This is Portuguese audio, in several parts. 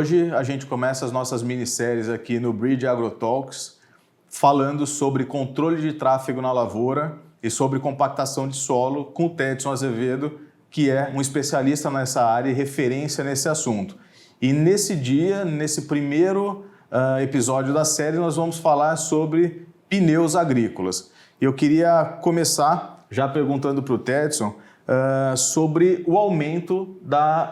hoje a gente começa as nossas minisséries aqui no Bridge AgroTalks, falando sobre controle de tráfego na lavoura e sobre compactação de solo com o Tedson Azevedo, que é um especialista nessa área e referência nesse assunto. E nesse dia, nesse primeiro episódio da série, nós vamos falar sobre pneus agrícolas. Eu queria começar já perguntando para o Tedson sobre o aumento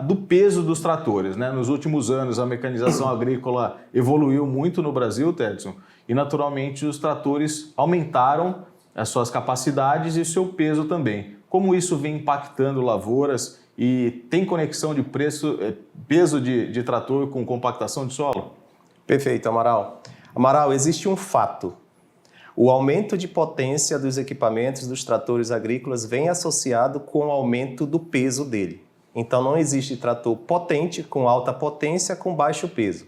do peso dos tratores, né? Nos últimos anos, a mecanização agrícola evoluiu muito no Brasil, Tedson, e naturalmente os tratores aumentaram as suas capacidades e o seu peso também. Como isso vem impactando lavouras e tem conexão de peso de trator com compactação de solo? Perfeito, Amaral. Amaral, existe um fato. O aumento de potência dos equipamentos dos tratores agrícolas vem associado com o aumento do peso dele. Então não existe trator potente, com alta potência, com baixo peso.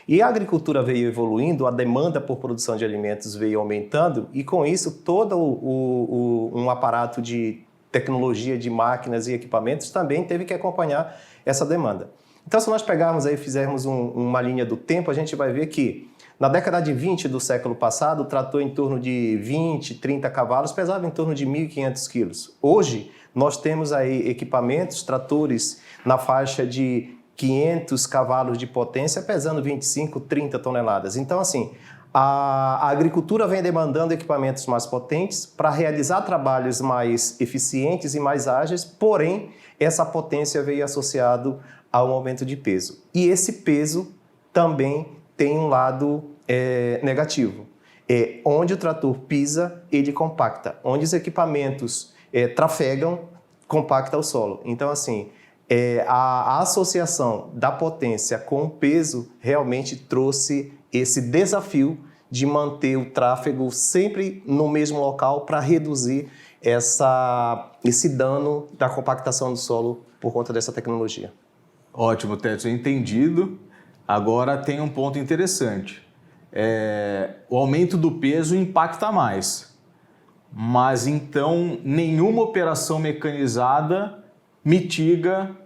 E a agricultura veio evoluindo, a demanda por produção de alimentos veio aumentando e com isso todo um aparato de tecnologia de máquinas e equipamentos também teve que acompanhar essa demanda. Então se nós pegarmos aí e fizermos uma linha do tempo, a gente vai ver que na década de 20 do século passado, o trator em torno de 20, 30 cavalos pesava em torno de 1.500 quilos. Hoje, nós temos aí equipamentos, tratores na faixa de 500 cavalos de potência, pesando 25, 30 toneladas. Então, assim, a agricultura vem demandando equipamentos mais potentes para realizar trabalhos mais eficientes e mais ágeis, porém, essa potência veio associado ao aumento de peso. E esse peso também tem um lado negativo. Onde o trator pisa, ele compacta. Onde os equipamentos trafegam, compacta o solo. Então, assim, a associação da potência com o peso realmente trouxe esse desafio de manter o tráfego sempre no mesmo local para reduzir esse dano da compactação do solo por conta dessa tecnologia. Ótimo, Tedson, entendido. Agora tem um ponto interessante. O aumento do peso impacta mais, mas então nenhuma operação mecanizada mitiga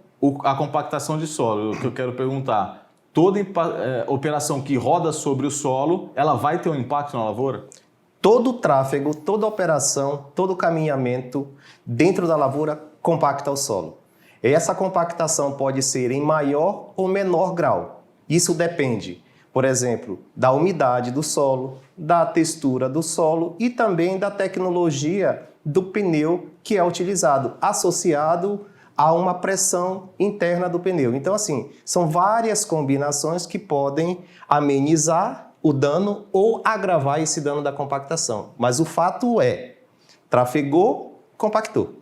a compactação de solo. O que eu quero perguntar, toda operação que roda sobre o solo, ela vai ter um impacto na lavoura? Todo o tráfego, toda operação, todo caminhamento dentro da lavoura compacta o solo. Essa compactação pode ser em maior ou menor grau. Isso depende, por exemplo, da umidade do solo, da textura do solo e também da tecnologia do pneu que é utilizado, associado a uma pressão interna do pneu. Então, assim, são várias combinações que podem amenizar o dano ou agravar esse dano da compactação. Mas o fato trafegou, compactou.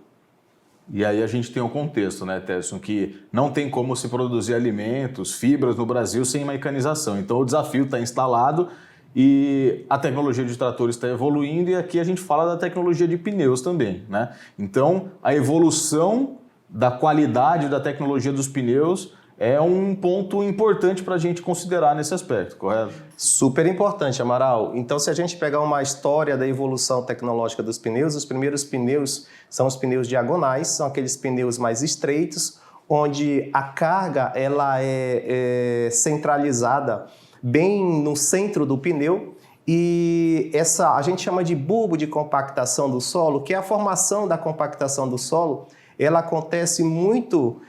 E aí a gente tem um contexto, né, Tedson, que não tem como se produzir alimentos, fibras no Brasil sem mecanização. Então o desafio está instalado e a tecnologia de tratores está evoluindo e aqui a gente fala da tecnologia de pneus também, né? Então a evolução da qualidade da tecnologia dos pneus é um ponto importante para a gente considerar nesse aspecto, correto? Super importante, Amaral. Então, se a gente pegar uma história da evolução tecnológica dos pneus, os primeiros pneus são os pneus diagonais, são aqueles pneus mais estreitos, onde a carga ela é centralizada bem no centro do pneu e a gente chama de bulbo de compactação do solo, que é a formação da compactação do solo, ela acontece muito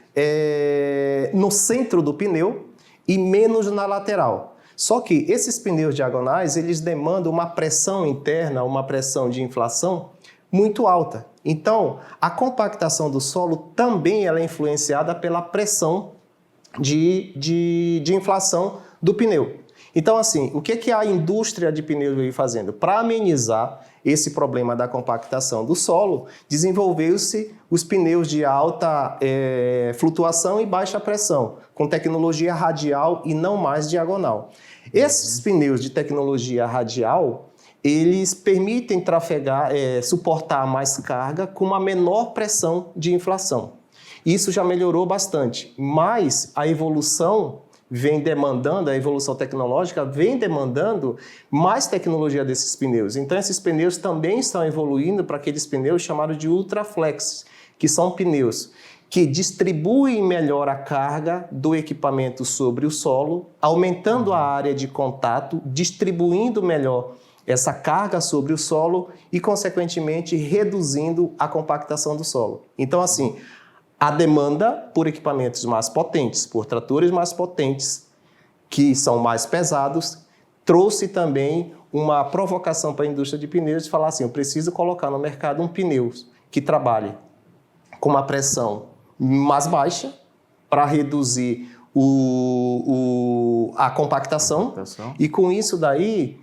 no centro do pneu e menos na lateral. Só que esses pneus diagonais, eles demandam uma pressão interna, uma pressão de inflação muito alta. Então, a compactação do solo também ela é influenciada pela pressão de inflação do pneu. Então, assim, o que a indústria de pneus veio fazendo? Para amenizar esse problema da compactação do solo, desenvolveu-se os pneus de alta flutuação e baixa pressão, com tecnologia radial e não mais diagonal. Esses pneus de tecnologia radial, eles permitem trafegar, suportar mais carga com uma menor pressão de inflação. Isso já melhorou bastante, mas a evolução vem demandando, a evolução tecnológica vem demandando mais tecnologia desses pneus. Então, esses pneus também estão evoluindo para aqueles pneus chamados de Ultraflex, que são pneus que distribuem melhor a carga do equipamento sobre o solo, aumentando a área de contato, distribuindo melhor essa carga sobre o solo e, consequentemente, reduzindo a compactação do solo. Então, assim, a demanda por equipamentos mais potentes, por tratores mais potentes, que são mais pesados, trouxe também uma provocação para a indústria de pneus de falar assim, eu preciso colocar no mercado um pneu que trabalhe com uma pressão mais baixa para reduzir a compactação. E com isso daí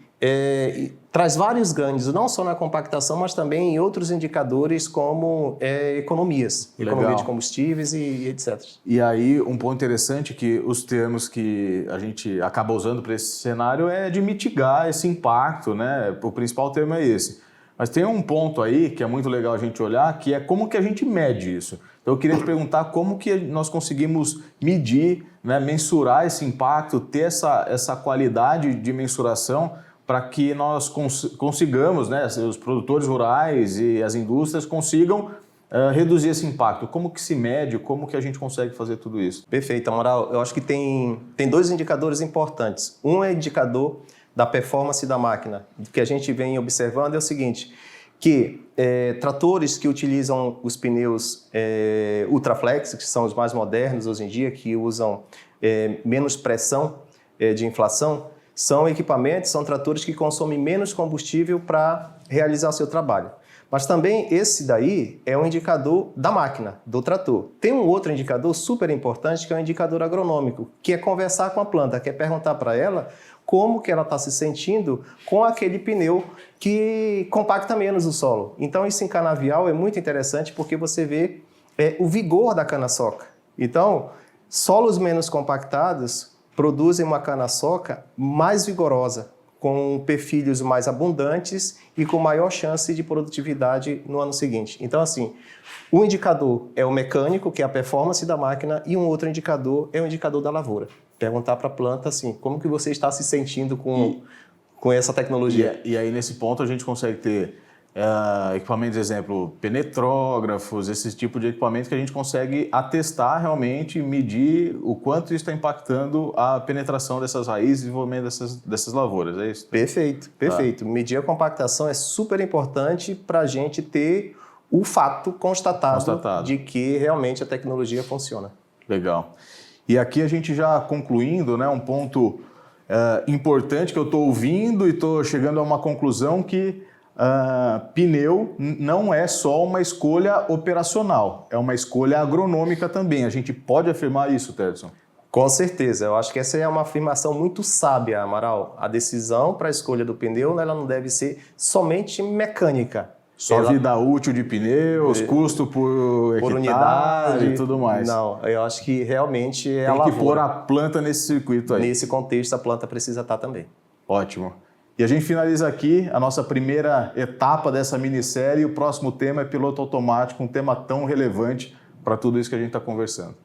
traz vários ganhos, não só na compactação, mas também em outros indicadores como economias, economia de combustíveis e etc. E aí um ponto interessante que os termos que a gente acaba usando para esse cenário é de mitigar esse impacto, né? O principal termo é esse. Mas tem um ponto aí que é muito legal a gente olhar, que é como que a gente mede isso. Então eu queria te perguntar como que nós conseguimos medir, né, mensurar esse impacto, ter essa qualidade de mensuração para que nós consigamos, né, os produtores rurais e as indústrias consigam reduzir esse impacto. Como que se mede, como que a gente consegue fazer tudo isso? Perfeito, Amaral. Eu acho que tem dois indicadores importantes. Um é indicador da performance da máquina. O que a gente vem observando é o seguinte, que tratores que utilizam os pneus Ultraflex, que são os mais modernos hoje em dia, que usam menos pressão de inflação, são equipamentos, são tratores que consomem menos combustível para realizar seu trabalho. Mas também esse daí é um indicador da máquina, do trator. Tem um outro indicador super importante que é o indicador agronômico, que é conversar com a planta, que é perguntar para ela como que ela está se sentindo com aquele pneu que compacta menos o solo. Então, isso em canavial é muito interessante porque você vê o vigor da cana-soca. Então, solos menos compactados produzem uma cana-soca mais vigorosa, com perfilhos mais abundantes e com maior chance de produtividade no ano seguinte. Então, assim, um indicador é o mecânico, que é a performance da máquina, e um outro indicador é o indicador da lavoura. Perguntar para a planta, assim, como que você está se sentindo com essa tecnologia? E aí, nesse ponto, a gente consegue ter equipamentos, exemplo, penetrógrafos, esse tipo de equipamento que a gente consegue atestar realmente, medir o quanto isso está impactando a penetração dessas raízes e desenvolvimento dessas lavouras, é isso? Perfeito, perfeito. Medir a compactação é super importante para a gente ter o fato constatado de que realmente a tecnologia funciona. Legal. E aqui a gente já concluindo, né, um ponto importante que eu estou ouvindo e estou chegando a uma conclusão que pneu não é só uma escolha operacional, é uma escolha agronômica também. A gente pode afirmar isso, Terson? Com certeza. Eu acho que essa é uma afirmação muito sábia, Amaral. A decisão para a escolha do pneu, ela não deve ser somente mecânica. Só vida útil de pneus, custo por unidade e tudo mais. Não, eu acho que realmente é Tem que pôr a planta nesse circuito aí. Nesse contexto, a planta precisa estar também. Ótimo. E a gente finaliza aqui a nossa primeira etapa dessa minissérie. O próximo tema é piloto automático, um tema tão relevante para tudo isso que a gente está conversando.